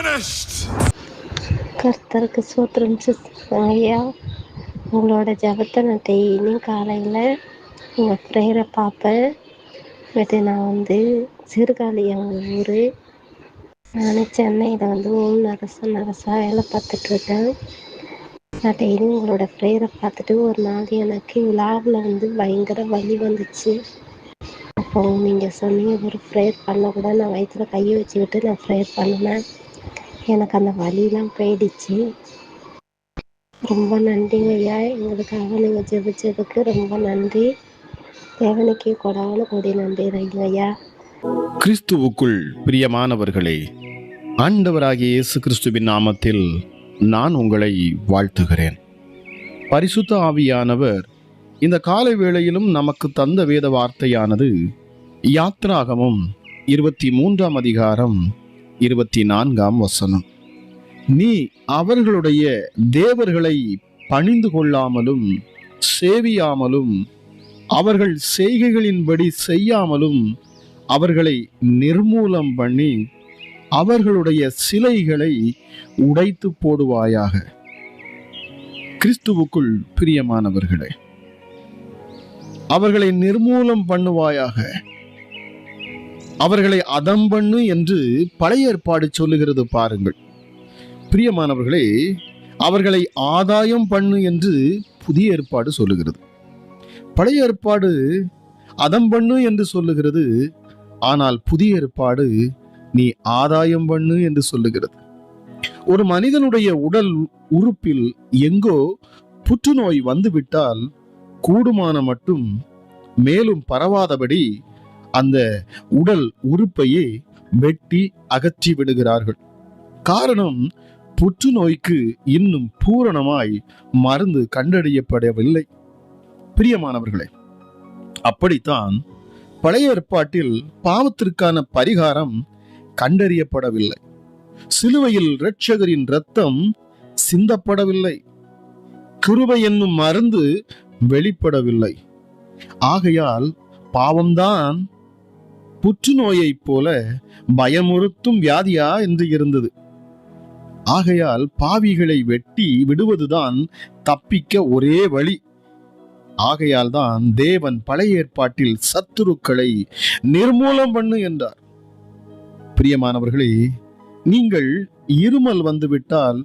punished. கர்த்தருக்கு சோத்திரம் sister ஐயா. உங்களோட ஜபத்தை நான் டெய்லியும் காலையில் உங்கள் ப்ரேயரை பார்ப்பேன். பட் நான் சிறுகாழி எங்கள் ஊர். நான் சென்னையில் ஓம் நர்ஸாக வேலை பார்த்துட்ருக்கேன். நான் டெய்லியும் உங்களோட ப்ரேயரை பார்த்துட்டு ஒரு நாள் எனக்கு விழாவில் பயங்கர வலி வந்துச்சு. அப்போ நீங்கள் சொன்னீங்க ஒரு ப்ரேயர் பண்ணக்கூட நான் வயிற்றுல கையை வச்சுக்கிட்டு நான் ப்ரேயர் பண்ணினேன். எனக்கு அந்த வலியெலாம் போயிடுச்சு. ரொம்ப நன்றிங்க ஐயா. எங்களுக்காக நீங்கள் ஜெபிச்சதுக்கு ரொம்ப நன்றி. தேவனுக்கே கொடான கொடி நன்றி ஐயா. கிறிஸ்துவுக்குள் பிரியமானவர்களே, ஆண்டவராகிய இயேசு கிறிஸ்துவின் நாமத்தில் நான் உங்களை வாழ்த்துகிறேன். பரிசுத்த ஆவியானவர் இந்த காலை வேளையிலும் நமக்கு தந்த வேத வார்த்தையானது யாத்ராகமம் 23 அதிகாரம் 24 வசனம். நீ அவர்களுடைய தேவர்களை பணிந்து கொள்ளாமலும் சேவியாமலும் அவர்கள் செய்கைகளின்படி செய்யாமலும் அவர்களை நிர்மூலம் பண்ணி அவர்களுடைய சிலைகளை உடைத்து போடுவாயாக. கிறிஸ்துவுக்குள் பிரியமானவர்களே, அவர்களை நிர்மூலம் பண்ணுவாயாக, அவர்களை அதம் பண்ணு என்று பழைய ஏற்பாடு சொல்லுகிறது பாருங்கள். பிரியமானவர்களே, அவர்களை ஆதாயம் பண்ணு என்று புதிய ஏற்பாடு சொல்லுகிறது. பழைய ஏற்பாடு அதம் பண்ணு என்று சொல்லுகிறது, ஆனால் புதிய ஏற்பாடு நீ ஆதாயம் பண்ணு என்று சொல்லுகிறது. ஒரு மனிதனுடைய உடல் உறுப்பில் எங்கோ புற்றுநோய் வந்துவிட்டால் கூடுமான மட்டும் மேலும் பரவாதபடி அந்த உடல் உறுப்பையே வெட்டி அகற்றி விடுகிறார்கள். காரணம், புற்றுநோய்க்கு இன்னும் பூரணமாய் மருந்து கண்டறியப்படவில்லை. பிரியமானவர்களே, அப்படித்தான் பழைய ஏற்பாட்டில் பாவத்திற்கான பரிகாரம் கண்டறியப்படவில்லை. சிலுவையில் இரட்சகரின் இரத்தம் சிந்தப்படவில்லை. கிருபை என்னும் மருந்து வெளிப்படவில்லை. ஆகையால் பாவம்தான் புற்றுநோயைப் போல பயமுறுத்தும் வியாதியா என்று இருந்தது. ஆகையால் பாவிகளை வெட்டி விடுவதுதான் தப்பிக்க ஒரே வழி. ஆகையால் தான் தேவன் பழைய ஏற்பாட்டில் சத்துருக்களை நிர்மூலம் பண்ணு என்றார். பிரியமானவர்களே, நீங்கள் இருமல் வந்துவிட்டால்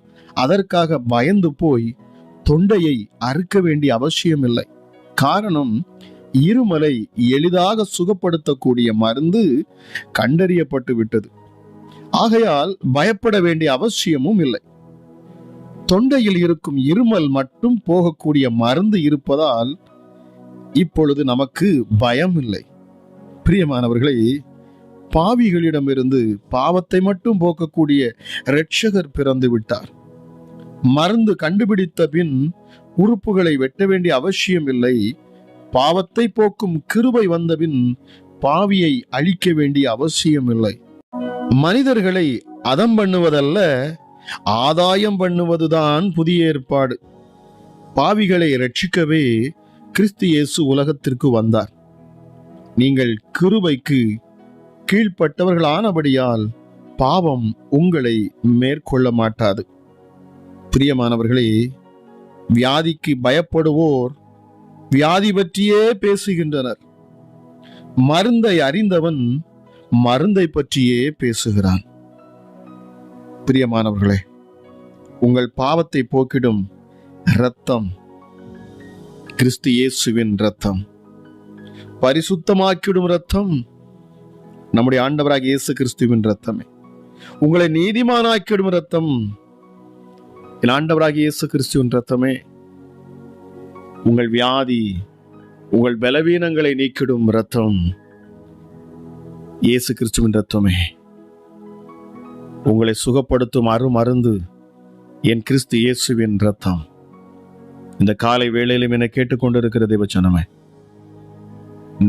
அதற்காக பயந்து போய் தொண்டையை அறுக்க வேண்டிய அவசியம் இல்லை. காரணம், இருமலை எளிதாக சுகப்படுத்தக்கூடிய மருந்து கண்டறியப்பட்டு விட்டது. ஆகையால் பயப்பட வேண்டிய அவசியமும் இல்லை. தொண்டையில் இருக்கும் இருமல் மட்டும் போகக்கூடிய மருந்து இருப்பதால் இப்பொழுது நமக்கு பயம் இல்லை. பிரியமானவர்களே, பாவிகளிடமிருந்து பாவத்தை மட்டும் போக்கக்கூடிய இரட்சகர் பிறந்து விட்டார். மருந்து கண்டுபிடித்த பின் உறுப்புகளை வெட்ட வேண்டிய அவசியம் இல்லை. பாவத்தை போக்கும் கிருபை வந்தபின் பாவியை அழிக்க வேண்டிய அவசியம் இல்லை. மனிதர்களை அதம் பண்ணுவதல்ல, ஆதாயம் பண்ணுவதுதான் புதிய ஏற்பாடு. பாவிகளை ரட்சிக்கவே கிறிஸ்து இயேசு உலகத்திற்கு வந்தார். நீங்கள் கிருபைக்கு கீழ்ப்பட்டவர்களானபடியால் பாவம் உங்களை மேற்கொள்ள மாட்டாது. பிரியமானவர்களே, வியாதிக்கு பயப்படுவோர் வியாதி பற்றியே பேசுகின்றனர். மருந்தை அறிந்தவன் மருந்தை பற்றியே பேசுகிறான். பிரியமானவர்களே, உங்கள் பாவத்தை போக்கிடும் இரத்தம் கிறிஸ்து இயேசுவின் இரத்தம், பரிசுத்தமாக்கிடும் இரத்தம் நம்முடைய ஆண்டவராகிய இயேசு கிறிஸ்துவின் இரத்தமே. உங்களை நீதிமானாக்கிடும் இரத்தம் என் ஆண்டவராகிய இயேசு கிறிஸ்துவின் இரத்தமே. உங்கள் வியாதி, உங்கள் பலவீனங்களை நீக்கிடும் இரத்தம் இயேசு கிறிஸ்துவின் இரத்தமே. உங்களை சுகப்படுத்தும் அருமருந்து என் கிறிஸ்து இயேசுவின் இரத்தம். இந்த காலை வேளையிலும் என்னை கேட்டுக்கொண்டிருக்கிற தேவஜனமே,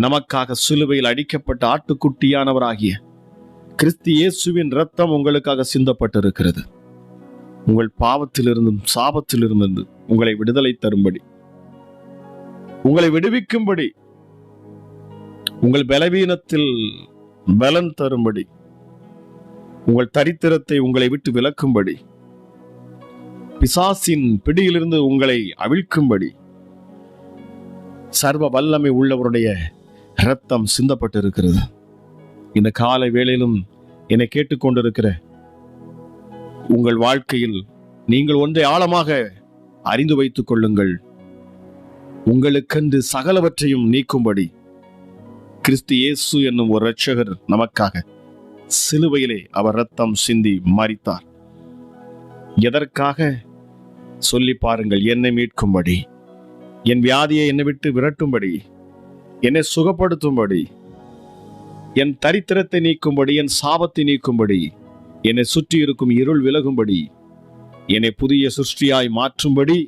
நமக்காக சிலுவையில் அடிக்கப்பட்ட ஆட்டுக்குட்டியானவராகிய கிறிஸ்து இயேசுவின் இரத்தம் உங்களுக்காக சிந்தப்பட்டிருக்கிறது. உங்கள் பாவத்திலிருந்தும் சாபத்திலிருந்து உங்களை விடுதலை தரும்படி, உங்களை விடுவிக்கும்படி, உங்கள் பலவீனத்தில் பலன் தரும்படி, உங்கள் தரித்திரத்தை உங்களை விட்டு விலக்கும்படி, பிசாசின் பிடியிலிருந்து உங்களை அவிழ்க்கும்படி சர்வ வல்லமை உள்ளவருடைய இரத்தம் சிந்தப்பட்டிருக்கிறது. இந்த காலை வேளையிலும் என்னை கேட்டுக்கொண்டிருக்கிற உங்கள் வாழ்க்கையில் நீங்கள் ஒன்றை ஆழமாக அறிந்து வைத்துக் கொள்ளுங்கள். உங்களுக்கென்று சகலவற்றையும் நீக்கும்படி கிறிஸ்து இயேசு என்னும் ஒரு இரட்சகர் நமக்காக சிலுவையிலே அவர் இரத்தம் சிந்தி மரித்தார். எதற்காக சொல்லி பாருங்கள். என்னை மீட்கும்படி, என் வியாதியை என்னை விட்டு விரட்டும்படி, என்னை சுகப்படுத்தும்படி, என் தரித்திரத்தை நீக்கும்படி, என் சாபத்தை நீக்கும்படி, என்னை சுற்றி இருக்கும் இருள் விலகும்படி, என்னை புதிய சிருஷ்டியாய் மாற்றும்படி,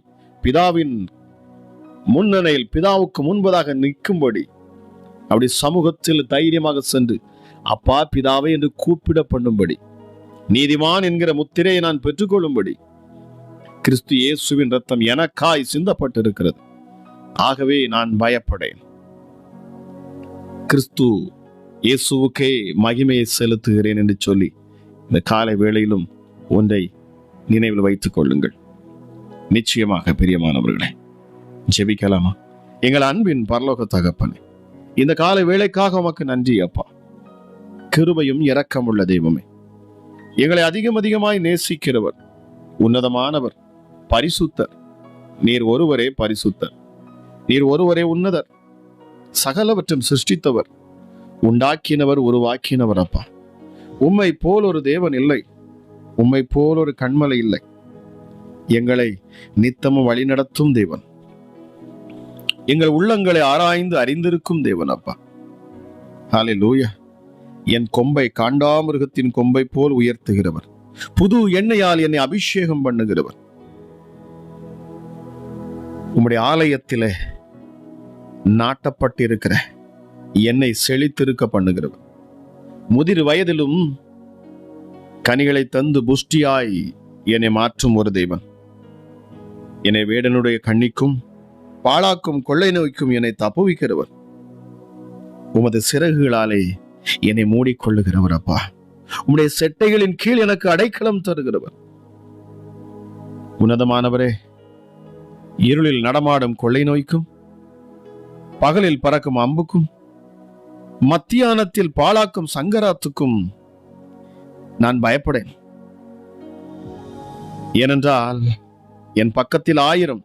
பிதாவின் முன்னணியில் பிதாவுக்கு முன்பதாக நிற்கும்படி, அப்படி சமூகத்தில் தைரியமாக சென்று அப்பா பிதாவை என்று கூப்பிட பண்ணும்படி, நீதிமான் என்கிற முத்திரையை நான் பெற்றுக்கொள்ளும்படி கிறிஸ்து இயேசுவின் ரத்தம் எனக்காய் சிந்தப்பட்டிருக்கிறது. ஆகவே நான் பயப்படேன். கிறிஸ்து இயேசுவுக்கே மகிமையை செலுத்துகிறேன் என்று சொல்லி இந்த காலை வேளையிலும் ஒன்றை நினைவில் வைத்துக் கொள்ளுங்கள். நிச்சயமாக பிரியமானவர்களே, ஜெபிக்கலாமா? எங்கள் அன்பின் பரலோக தகப்பனே, இந்த காலை வேளைக்காக உமக்கு நன்றி அப்பா. கிருபையும் இரக்கமுள்ள தெய்வமே, எங்களை அதிகமாய் நேசிக்கிறவர், உன்னதமானவர், பரிசுத்தர். நீர் ஒருவரே பரிசுத்தர், நீர் ஒருவரே உன்னதர், சகலவற்றும் சிருஷ்டித்தவர், உண்டாக்கினவர், உருவாக்கினவர் அப்பா. உம்மை போல் ஒரு தேவன் இல்லை, உம்மை போல் ஒரு கண்மலை இல்லை. எங்களை நித்தமும் வழிநடத்தும் தேவன், எங்கள் உள்ளங்களை ஆராய்ந்து அறிந்திருக்கும் தேவன் அப்பா. ஹல்லேலூயா. என் கொம்பை காண்டாமிருகத்தின் கொம்பை போல் உயர்த்துகிறவர், புது எண்ணெயால் என்னை அபிஷேகம் பண்ணுகிறவர், உம்முடைய ஆலயத்திலே நாட்டப்பட்டிருக்கிற என்னை செழித்திருக்க பண்ணுகிறவர், முதிர் வயதிலும் கனிகளை தந்து புஷ்டியாய் என்னை மாற்றும் ஒரு தெய்வன், என்னை வேடனுடைய கண்ணிக்கும் பாழாக்கும் கொள்ளை நோய்க்கும் என்னை தப்புவிக்கிறவர், உமது சிறகுகளாலே என்னை மூடிக்கொள்ளுகிறவர் அப்பா. உம்முடைய செட்டைகளின் கீழ் எனக்கு அடைக்கலம் தருகிறவர். உன்னதமானவரே, இருளில் நடமாடும் கொள்ளை நோய்க்கும், பகலில் பறக்கும் அம்புக்கும், மத்தியானத்தில் பாழாக்கும் சங்கராத்துக்கும் நான் பயப்படேன். ஏனென்றால் என் பக்கத்தில் 1000,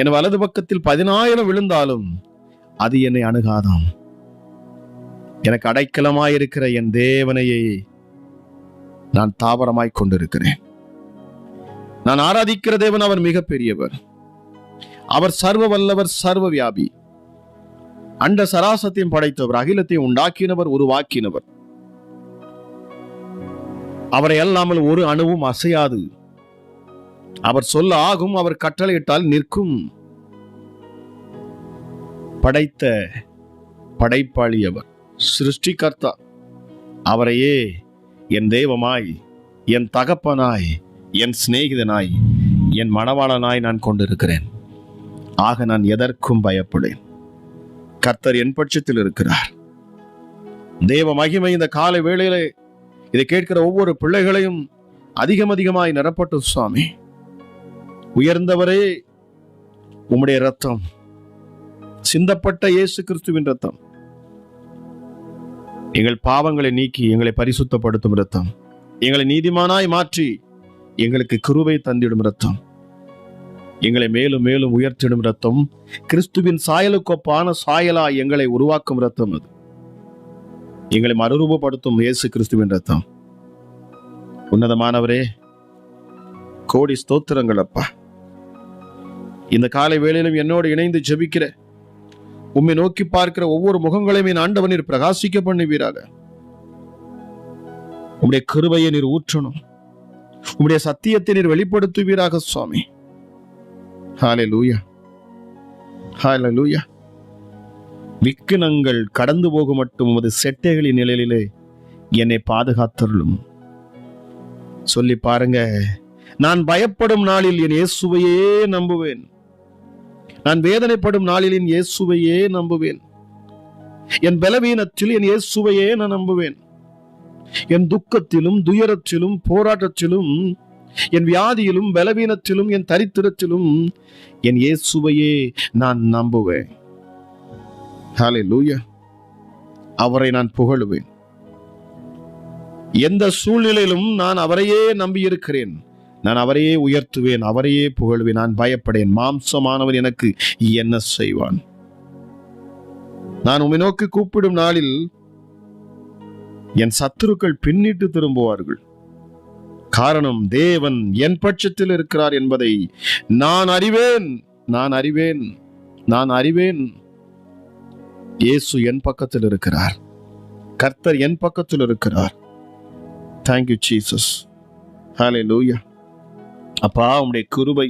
என் வலது பக்கத்தில் 10,000 விழுந்தாலும் அது என்னை அணுகாதாம். எனக்கு அடைக்கலமாயிருக்கிற என் தேவனையே நான் தாவரமாய் கொண்டிருக்கிறேன். நான் ஆராதிக்கிற தேவன் அவர் மிக பெரியவர், அவர் சர்வ வல்லவர், சர்வ வியாபி, அண்ட சராசத்தையும் படைத்தவர், அகிலத்தை உண்டாக்கினவர், உருவாக்கினவர். அவரை அல்லாமல் ஒரு அணுவும் அசையாது. அவர் சொல்ல ஆகும், அவர் கட்டளையிட்டால் நிற்கும். படைத்த படைப்பாளி அவர், சிருஷ்டிகர்த்தா. அவரையே என் தெய்வமாய், என் தகப்பனாய், என் சிநேகிதனாய், என் மணவாளனாய் நான் கொண்டிருக்கிறேன். ஆக நான் எதற்கும் பயப்படேன். கர்த்தர் என் பட்சத்தில் இருக்கிறார். தேவ மகிமை இந்த காலை வேளையிலே இதை கேட்கிற ஒவ்வொரு பிள்ளைகளையும் அதிகமாய் நிரப்பட்டும் சுவாமி. உயர்ந்தவரே, உம்முடைய ரத்தம், சிந்தப்பட்ட இயேசு கிறிஸ்துவின் ரத்தம், எங்கள் பாவங்களை நீக்கி எங்களை பரிசுத்தப்படுத்தும் ரத்தம், எங்களை நீதிமானாய் மாற்றி எங்களுக்கு கிருபை தந்திடும் ரத்தம், எங்களை மேலும் மேலும் உயர்த்திடும் ரத்தம், கிறிஸ்துவின் சாயலுக்கொப்பான சாயலாய் எங்களை உருவாக்கும் ரத்தம். அது எங்களை மறுரூபப்படுத்தும் இயேசு கிறிஸ்துவின் ரத்தம். உன்னதமானவரே, கோடி ஸ்தோத்திரங்கள் அப்பா. இந்த காலை வேளையிலும் என்னோடு இணைந்து ஜெபிக்கிற, உம்மை நோக்கி பார்க்கிற ஒவ்வொரு முகங்களையும் என் ஆண்டவர் நீர் பிரகாசிக்க பண்ணுவீராக. உம்முடைய கிருபையை நீர் ஊற்றணும், உம்முடைய சத்தியத்தை நீர் வெளிப்படுத்துவீராக சுவாமி. ஹல்லேலூயா, ஹல்லேலூயா. விக்கினங்கள் கடந்து போக மட்டும் உமது செட்டைகளின் நிழலிலே என்னை பாதுகாத்தருளும். சொல்லி பாருங்க. நான் பயப்படும் நாளில் என் இயேசுவையே நம்புவேன். நான் வேதனைப்படும் நாளில் என் இயேசுவையே நம்புவேன். என் பலவீனத்தில் என் இயேசுவையே நான் நம்புவேன். என் துக்கத்திலும், துயரத்திலும், போராட்டத்திலும், என் வியாதியிலும், பலவீனத்திலும், என் தரித்திரத்திலும் என் இயேசுவையே நான் நம்புவேன். ஹல்லேலூயா. அவரை நான் புகழுவேன். எந்த சூழ்நிலையிலும் நான் அவரையே நம்பி இருக்கிறேன். நான் அவரையே உயர்த்துவேன், அவரையே புகழ்வேன். நான் பயப்படேன். மாம்சமானவன் எனக்கு என்ன செய்வான்? நான் உம்மை நோக்கி கூப்பிடும் நாளில் என் சத்துருக்கள் பின்னிட்டு திரும்புவார்கள். காரணம், தேவன் என் பட்சத்தில் இருக்கிறார் என்பதை நான் அறிவேன். நான் அறிவேன். நான் அறிவேன். இயேசு என் பக்கத்தில் இருக்கிறார். கர்த்தர் என் பக்கத்தில் இருக்கிறார். Thank you Jesus. ஹல்லேலூயா. அப்பா, உம்முடைய கிருபை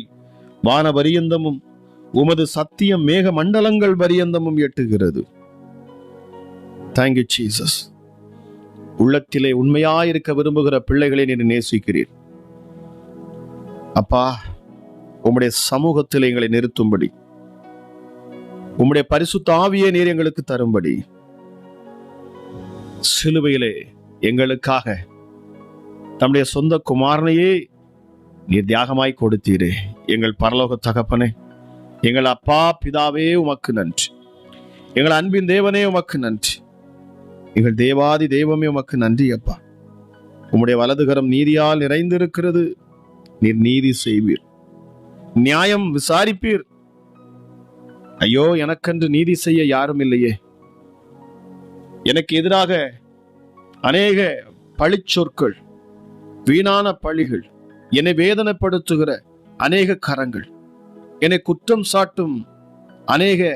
வான பரியந்தமும், உமது சத்தியம் மேக மண்டலங்கள் பரியந்தமும் எட்டுகிறது. Thank you Jesus. உள்ளத்திலே உண்மையாயிருக்க விரும்புகிற பிள்ளைகளை நீர் நேசிக்கிறீர். அப்பா, உம்முடைய சமூகத்தில் எங்களை நிறுத்தும்படி, உம்முடைய பரிசுத்த ஆவியை நீர் எங்களுக்கு தரும்படி, சிலுவையிலே எங்களுக்காக தம்முடைய சொந்த குமாரனையே நீர் தியாகமாய் கொடுத்தீரே. எங்கள் பரலோக தகப்பனே, எங்கள் அப்பா பிதாவே, உமக்கு நன்றி. எங்கள் அன்பின் தேவனே, உமக்கு நன்றி. எங்கள் தேவாதி தெய்வமே, உமக்கு நன்றி. அப்பா, உம்முடைய வலதுகரம் நீதியால் நிறைந்திருக்கிறது. நீர் நீதி செய்வீர், நியாயம் விசாரிப்பீர். ஐயோ, எனக்கென்று நீதி செய்ய யாரும் இல்லையே. எனக்கு எதிராக அநேக பழிச்சொற்கள், வீணான பழிகள், என்னை வேதனைப்படுத்துகிற அநேக கரங்கள், என்னை குற்றம் சாட்டும் அநேக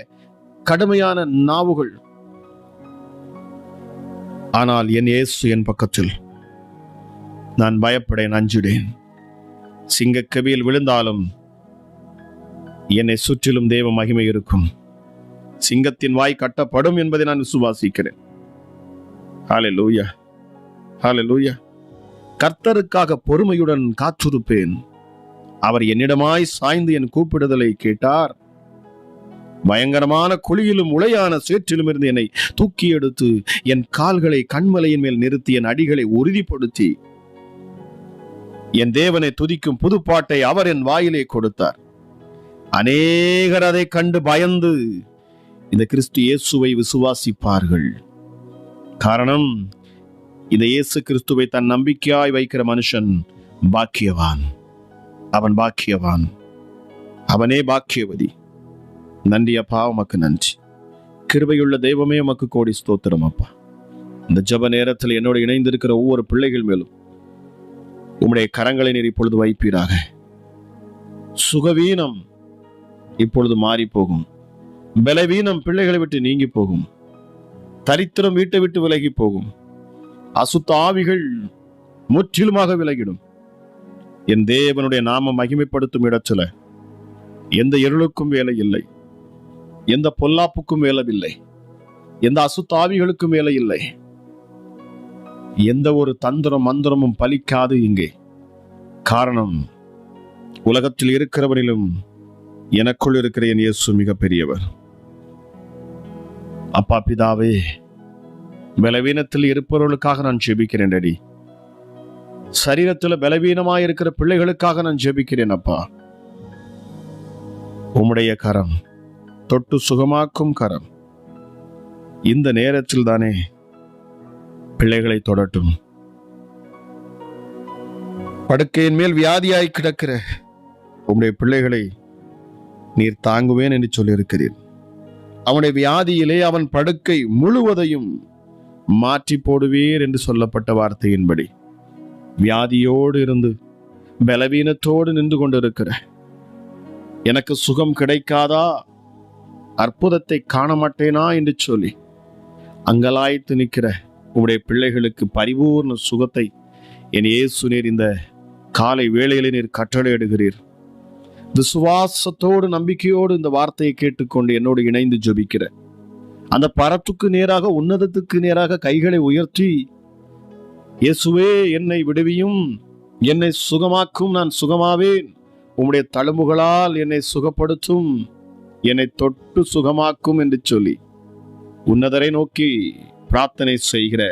கடுமையான நாவுகள். ஆனால் என் இயேசு என் பக்கத்தில். நான் பயப்படேன், அஞ்சுடேன். சிங்கக்கவியில் விழுந்தாலும் என்னை சுற்றிலும் தேவ மகிமை இருக்கும். சிங்கத்தின் வாய் கட்டப்படும் என்பதை நான் விசுவாசிக்கிறேன். ஹல்லேலூயா. ஹல்லேலூயா. கர்த்தருக்காக பொறுமையுடன் காத்திருப்பேன். அவர் என்னிடமாய் சாய்ந்து என் கூப்பிடுதலை கேட்டார். பயங்கரமான குழியிலும் உளையான சேற்றிலும் இருந்து என்னை தூக்கி எடுத்து என் கால்களை கண்மலையின் மேல் நிறுத்தி என் அடிகளை உறுதிப்படுத்தி என் தேவனை துதிக்கும் புதுப்பாட்டை அவர் என் வாயிலே கொடுத்தார். அநேகர் அதை கண்டு பயந்து இந்த கிறிஸ்து இயேசுவை விசுவாசிப்பார்கள். காரணம், இந்த இயேசு கிறிஸ்துவை தன் நம்பிக்கையாய் வைக்கிற மனுஷன் பாக்கியவான். அவன் பாக்கியவான். அவனே பாக்கியவதி. நன்றி அப்பா, உமக்கு நன்றி. கிருபையுள்ள தெய்வமே, உமக்கு கோடி ஸ்தோத்திரம் அப்பா. இந்த ஜெப நேரத்தில் என்னோடு இணைந்திருக்கிற ஒவ்வொரு பிள்ளைகள் மேலும் உம்முடைய கரங்களை நீர் இப்பொழுது வைப்பீராக. சுகவீனம் இப்பொழுது மாறி போகும். பலவீனம் பிள்ளைகளை விட்டு நீங்கி போகும். தரித்திரம் வீட்டை விட்டு விலகி போகும். அசுத்த ஆவிகள் முற்றிலுமாக விலகிடும். என் தேவனுடைய நாமம் மகிமைப்படுத்தும் இடத்துல எந்த இருளுக்கும் வேலை இல்லை, எந்த பொல்லாப்புக்கும் வேலை இல்லை, எந்த அசுத்த ஆவிகளுக்கும் வேலை இல்லை. எந்த ஒரு தந்திரம் மந்திரமும் பலிக்காது இங்கே. காரணம், உலகத்தில் இருக்கிறவனிலும் எனக்குள் இருக்கிற என் இயேசு மிக பெரியவர். அப்பா பிதாவே, பலவீனத்தில் இருப்பவர்களுக்காக நான் ஜெபிக்கிறேன் டாடி. சரீரத்தில் பலவீனமாய் இருக்கிற பிள்ளைகளுக்காக நான் ஜெபிக்கிறேன் அப்பா. உம்முடைய கரம், தொட்டு சுகமாக்கும் கரம் இந்த நேரத்தில் தானே பிள்ளைகளை தொடட்டும். படுக்கையின் மேல் வியாதியாய் கிடக்கிற உம்முடைய பிள்ளைகளை நீர் தாங்குவேன் என்று சொல்லியிருக்கிறீர். அவனுடைய வியாதியிலே அவன் படுக்கை முழுவதையும் மாற்றி போடுவீர் என்று சொல்லப்பட்ட வார்த்தையின்படி வியாதியோடு இருந்து பலவீனத்தோடு நின்று கொண்டிருக்கிற எனக்கு சுகம் கிடைக்காதா, அற்புதத்தை காண மாட்டேனா என்று சொல்லி அங்கலாய்த்து நிற்கிற உம்முடைய பிள்ளைகளுக்கு பரிபூர்ண சுகத்தை என் இயேசு நீர் இந்த காலை வேளையிலே நீர் கட்டளையிடுகிறீர். விசுவாசத்தோடு நம்பிக்கையோடு இந்த வார்த்தையை கேட்டுக்கொண்டு என்னோடு இணைந்து ஜெபிக்கிற அந்த பரத்துக்கு நேராக, உன்னதத்துக்கு நேராக கைகளை உயர்த்தி, இயேசுவே என்னை விடுவியும், என்னை சுகமாக்கும், நான் சுகமாவேன், உம்முடைய தழும்புகளால் என்னை சுகப்படுத்தும், என்னை தொட்டு சுகமாக்கும் என்று சொல்லி உன்னதரை நோக்கி பிரார்த்தனை செய்கிற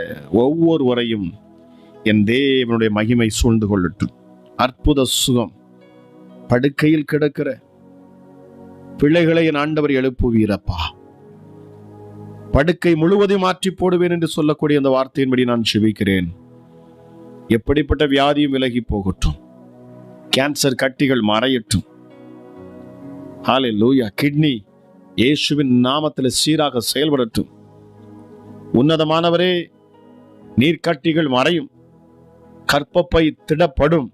ஒவ்வொருவரையும் என் தேவனுடைய மகிமை சூழ்ந்து கொள்ளட்டும். அற்புத சுகம். படுக்கையில் கிடக்கிற பிள்ளைகளை என் ஆண்டவர் எழுப்புவீரப்பா. படுக்கை முழுவதும் மாற்றி போடுவேன் என்று சொல்லக்கூடிய அந்த வார்த்தையின்படி நான் செபிக்கிறேன். எப்படிப்பட்ட வியாதியும் விலகி போகட்டும். கேன்சர் கட்டிகள் மறையட்டும். ஹல்லேலூயா. கிட்னி இயேசுவின் நாமத்தில் சீராக செயல்படட்டும். உன்னதமானவரே, நீர்க்கட்டிகள் மறையும். கற்பப்பை திடப்படும்.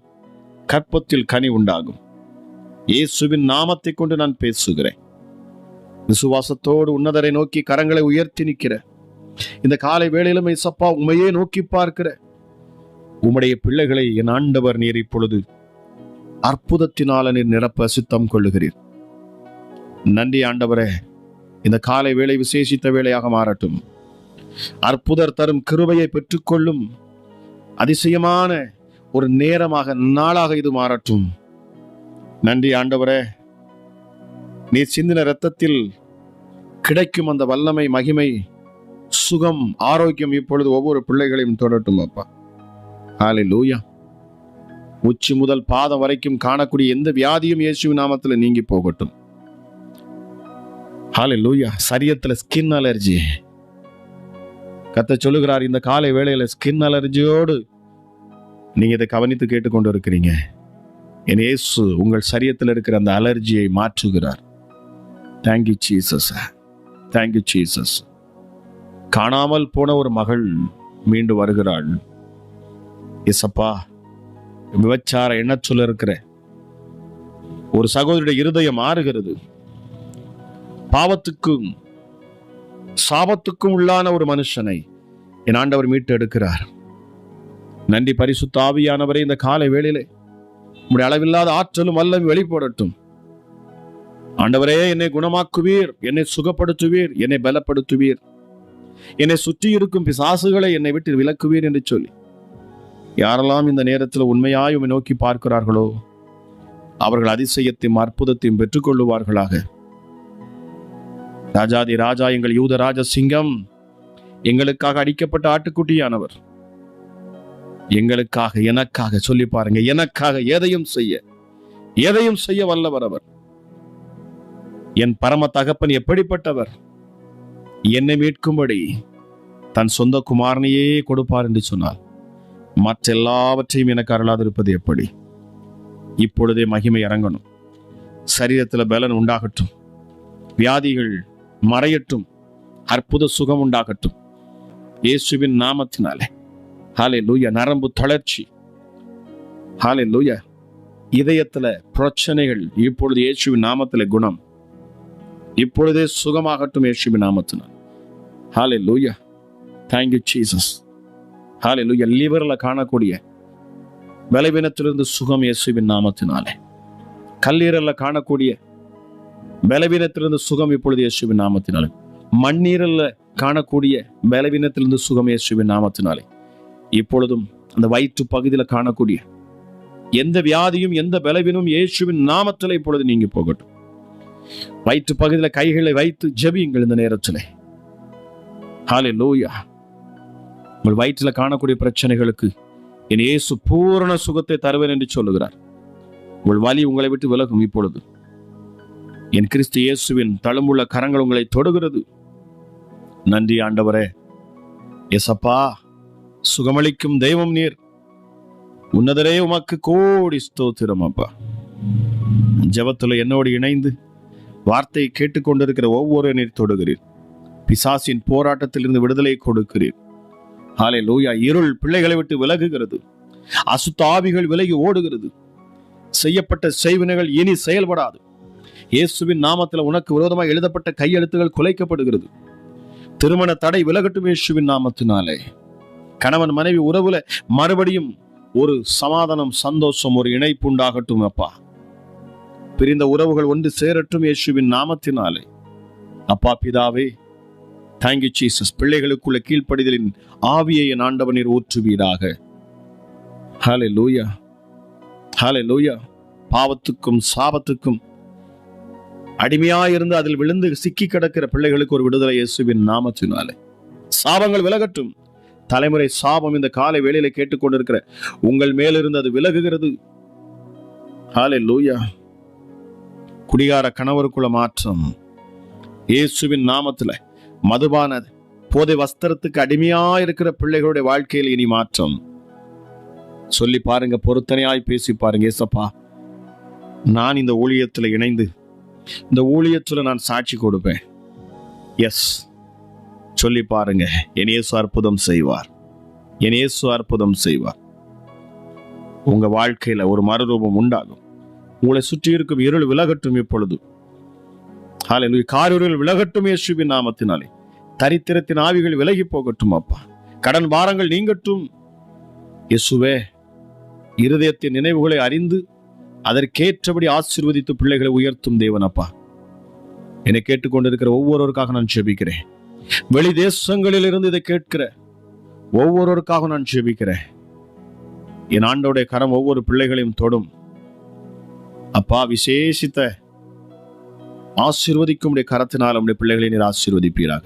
கற்பத்தில் கனி உண்டாகும். இயேசுவின் நாமத்தை கொண்டு நான் பேசுகிறேன். விசுவாசத்தோடு உன்னதரை நோக்கி கரங்களை உயர்த்தி நிற்கிற இந்த காலை வேளையிலும் இயேசப்பா, உம்மையே நோக்கி பார்க்கிற உம்முடைய பிள்ளைகளை என் ஆண்டவர் நீர் இப்பொழுது அற்புதத்தினால நீர் நிரப்ப சித்தம் கொள்ளுகிறீர். நன்றி ஆண்டவரே. இந்த காலை வேளை விசேஷித்த வேளையாக மாறட்டும். அற்புதர் தரும் கிருபையை பெற்றுக்கொள்ளும் அதிசயமான ஒரு நேரமாக, நாளாக இது மாறட்டும். நன்றி ஆண்டவரே. நீர் சிந்தின இரத்தத்தில் கிடைக்கும் அந்த வல்லமை, மகிமை, சுகம், ஆரோக்கியம் இப்பொழுது ஒவ்வொரு பிள்ளைகளையும் தொடரட்டும் அப்பா. ஹல்லேலூயா. உச்சி முதல் பாதம் வரைக்கும் காணக்கூடிய எந்த வியாதியும் இயேசுவின் நாமத்தில் நீங்கி போகட்டும். ஹல்லேலூயா. சரீரத்துல ஸ்கின் அலர்ஜி, கர்த்தர் சொல்லுகிறார் இந்த காலை வேளையில ஸ்கின் அலர்ஜியோடு நீங்க இதை கவனித்து கேட்டுக்கொண்டு இருக்கிறீங்க. என் இயேசு உங்கள் சரீரத்தில் இருக்கிற அந்த அலர்ஜியை மாற்றுகிறார். Thank you Jesus. Thank you Jesus. காணாமல் போன ஒரு மகள் மீண்டு வருகிறாள். இயேசப்பா, விபச்சார எண்ணச்சொல்ல இருக்கிற ஒரு சகோதரியுடைய இருதயம் மாறுகிறது. பாவத்துக்கும் சாபத்துக்கும் உள்ளான ஒரு மனுஷனை என் ஆண்டவர் மீட்டு எடுக்கிறார். நன்றி பரிசுத்த ஆவியானவரே. இந்த காலை வேளையிலே உம்முடைய அளவில்லாத ஆற்றலும் வல்லமையும் வெளிப்படட்டும். ஆண்டவரே, என்னை குணமாக்குவீர், என்னை சுகப்படுத்துவீர், என்னை பலப்படுத்துவீர், என்னை சுற்றி இருக்கும் பிசாசுகளை என்னை விட்டு விலக்குவீர் என்று சொல்லி யாரெல்லாம் இந்த நேரத்தில் உண்மையாய் உம்மை நோக்கி பார்க்கிறார்களோ அவர்கள் அதிசயத்தையும் அற்புதத்தையும் பெற்றுக்கொள்ளுவார்களாக. ராஜாதி ராஜா, எங்கள் யூத ராஜ சிங்கம், எங்களுக்காக அடிக்கப்பட்ட ஆட்டுக்குட்டியானவர், எங்களுக்காக, எனக்காக சொல்லி பாருங்க, எனக்காக எதையும் செய்ய வல்லவர் அவர். என் பரம தகப்பன் எப்படிப்பட்டவர்? என்னை மீட்கும்படி தன் சொந்த குமாரனையே கொடுப்பார் என்று சொன்னார். மற்ற எல்லாவற்றையும் எனக்கு அருளாதிருப்பது எப்படி? இப்பொழுதே மகிமை இறங்கணும். சரீரத்தில் பலன் உண்டாகட்டும். வியாதிகள் மறையட்டும். அற்புத சுகம் உண்டாகட்டும் இயேசுவின் நாமத்தினாலே. ஹல்லேலூயா. நரம்பு தளர்ச்சி, ஹல்லேலூயா. இதயத்துல பிரச்சனைகள் இப்பொழுது இயேசுவின் நாமத்திலே குணம். இப்பொழுதே சுகமாகட்டும் இயேசுவின் நாமத்தினால். ஹல்லேலூயா. Thank you Jesus. ஹல்லேலூயா. லிவர்ல காணக்கூடிய பலவீனத்திலிருந்து சுகம் இயேசுவின் நாமத்தினாலே. கல்லீரல்ல காணக்கூடிய பலவீனத்திலிருந்து சுகம் இப்பொழுது இயேசுவின் நாமத்தினாலே. மண்ணீரல்ல காணக்கூடிய பலவீனத்திலிருந்து சுகம் இயேசுவின் நாமத்தினாலே. இப்பொழுதும் அந்த வயிற்று பகுதியில் காணக்கூடிய எந்த வியாதியும் எந்த பலவீனமும் இயேசுவின் நாமத்தில் இப்பொழுது நீங்க போகட்டும். வயிற்று பகுதியில் கைகளை வைத்து ஜெபியுங்கள் இந்த நேரத்தில். ஹல்லேலூயா. உங்கள் வயிற்றில் காணக்கூடிய பிரச்சனைகளுக்கு என் இயேசு பூரண சுகத்தை தருவேன் என்று சொல்லுகிறார். உங்கள் வலி உங்களை விட்டு விலகும். இப்பொழுது என் கிறிஸ்து இயேசுவின் தழும்புள்ள கரங்கள் உங்களை தொடுகிறது. நன்றி ஆண்டவரே. ஏசப்பா, சுகமளிக்கும் தெய்வம் நீர். உன்னதரே, உமக்கு கோடி ஸ்தோத்திரம் அப்பா. ஜெபத்துல என்னோடு இணைந்து வார்த்தையை கேட்டுக்கொண்டிருக்கிற ஒவ்வொரு நீர் தொடுகிறீர். பிசாசின் போராட்டத்திலிருந்து விடுதலை கொடுக்கிறீர். ஹல்லேலூயா. இருள் பிள்ளைகளை விட்டு விலகுகிறது. அசுத்த ஆவிகள் விலகி ஓடுகிறது. செய்யப்பட்ட செய்வினைகள் இனி செயல்படாது. இயேசுவின் நாமத்தில் உனக்கு விரோதமாக எழுதப்பட்ட கையெழுத்துகள் குலைக்கப்படுகிறது. திருமண தடை விலகட்டும் இயேசுவின் நாமத்தினாலே. கணவன் மனைவி உறவுல மறுபடியும் ஒரு சமாதானம், சந்தோஷம், ஒரு இணைப்பு உண்டாகட்டும் அப்பா. பிரிந்த உறவுகள் ஒன்று சேரட்டும் இயேசுவின் நாமத்தினாலே. அப்பா பிதாவே, தேங்க்யூ ஜீசஸ். பிள்ளைகளுக்குள்ள கீழ்ப்படிதலின் ஆவியை என் ஆண்டவர் நீர் ஊற்றுவீராக. ஹல்லேலூயா. ஹல்லேலூயா. பாவத்துக்கும் சாபத்துக்கும் அடிமையாயிருந்து அதில் விழுந்து சிக்கி கிடக்கிற பிள்ளைகளுக்கு ஒரு விடுதலை இயேசுவின் நாமத்தினாலே. சாபங்கள் விலகட்டும். தலைமுறை சாபம் இந்த காலை வேளையில கேட்டுக்கொண்டிருக்கிற உங்கள் மேலிருந்து அது விலகுகிறது. ஹல்லேலூயா. குடிகார கணவருக்குள்ள மாற்றம் இயேசுவின் நாமத்துல. மதுபான போதை வஸ்திரத்துக்கு அடிமையா இருக்கிற பிள்ளைகளுடைய வாழ்க்கையில் இனி மாற்றம். சொல்லி பாருங்க, பொருத்தனையாய் பேசி பாருங்க. ஏசப்பா, நான் இந்த ஊழியத்துல இணைந்து இந்த ஊழியத்துல நான் சாட்சி கொடுப்பேன். எஸ், சொல்லி பாருங்க. என் இயேசு அற்புதம் செய்வார். என் இயேசு அற்புதம் செய்வார். உங்க வாழ்க்கையில ஒரு மறுரூபம் உண்டாகும். உங்களை சுற்றி இருக்கும் இருள் விலகட்டும். இப்பொழுது ஹல்லேலூயா. காரிருள் விலகட்டும் இயேசுவின் நாமத்தினாலே. தரித்திரத்தின் ஆவிகள் விலகி போகட்டும் அப்பா. கடன் பாரங்கள் நீங்கட்டும் இயேசுவே. இருதயத்தின் நினைவுகளை அறிந்து அதற்கேற்றபடி ஆசீர்வதித்து பிள்ளைகளை உயர்த்தும் தேவன் அப்பா. என்னை கேட்டுக்கொண்டிருக்கிற ஒவ்வொருவருக்காக நான் ஜெபிக்கிறேன். வெளி தேசங்களில் இருந்து இதை கேட்கிற ஒவ்வொருவருக்காக நான் ஜெபிக்கிறேன். என் ஆண்டோடைய கரம் ஒவ்வொரு பிள்ளைகளையும் தொடும் அப்பா. விசேஷித்த ஆசீர்வதிக்கும் கரத்தினால் நம்முடைய பிள்ளைகளை நீர் ஆசீர்வதிப்பீராக.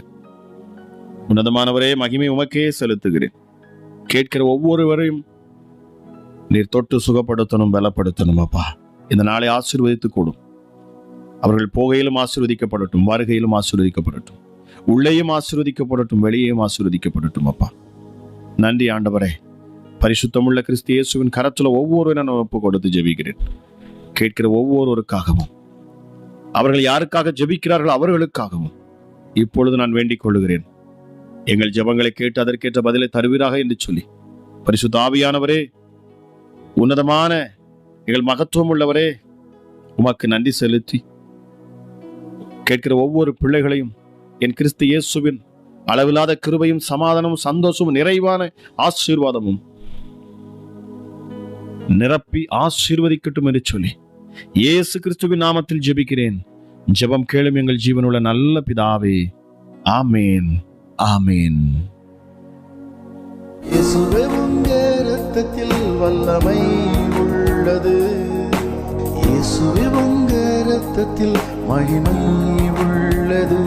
உன்னதமானவரே, மகிமை உமக்கே செலுத்துகிறேன். கேட்கிற ஒவ்வொருவரையும் நீர் தொட்டு சுகப்படுத்தணும், பலப்படுத்தணும் அப்பா. இந்த நாளை ஆசீர்வதித்து கூடும். அவர்கள் போகையிலும் ஆசீர்வதிக்கப்படட்டும், வருகையிலும் ஆசீர்வதிக்கப்படட்டும், உள்ளேயும் ஆசீர்வதிக்கப்படட்டும், வெளியேயும் ஆசீர்வதிக்கப்படட்டும் அப்பா. நன்றி ஆண்டவரே. பரிசுத்தமுள்ள கிறிஸ்து இயேசுவின் கரத்துல ஒவ்வொரு நான் ஒப்பு கொடுத்து ஜெபிக்கிறேன். கேட்கிற ஒவ்வொருவருக்காகவும், அவர்கள் யாருக்காக ஜெபிக்கிறார்கள் அவர்களுக்காகவும் இப்பொழுது நான் வேண்டிக் கொள்ளுகிறேன். எங்கள் ஜெபங்களை கேட்டு அதற்கேற்ற பதிலை தருவீராக என்று சொல்லி, பரிசுத்த ஆவியானவரே, உன்னதமான எங்கள் மகத்துவம் உள்ளவரே, உமக்கு நன்றி செலுத்தி கேட்கிற ஒவ்வொரு பிள்ளைகளையும் என் கிறிஸ்து இயேசுவின் அளவில்லாத கிருபையும் சமாதானமும் சந்தோஷமும் நிறைவான ஆசீர்வாதமும் நிரப்பி ஆசீர்வதிக்கட்டும் என்று சொல்லி இயேசு கிறிஸ்துவின் நாமத்தில் ஜெபிக்கிறேன். ஜெபம் கேளும் எங்கள் ஜீவனுள்ள நல்ல பிதாவே. ஆமேன், ஆமேன். இயேசுவே, உங்க இரத்தத்தில் வல்லமை உள்ளது. இயேசுவே, உங்க இரத்தத்தில் மகிமை உள்ளது.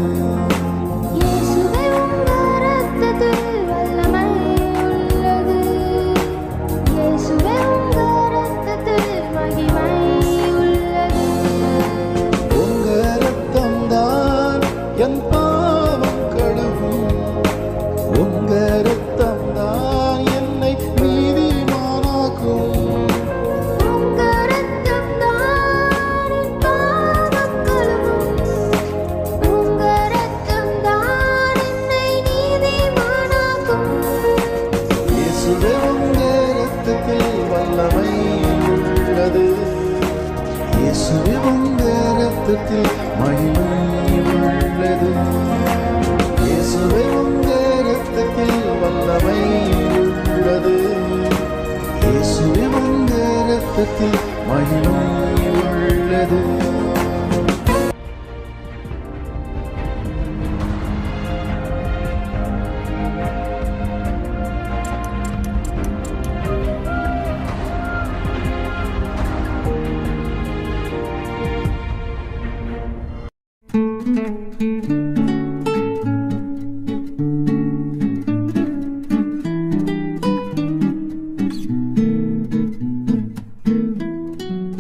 மகிமை உள்ளது. thank you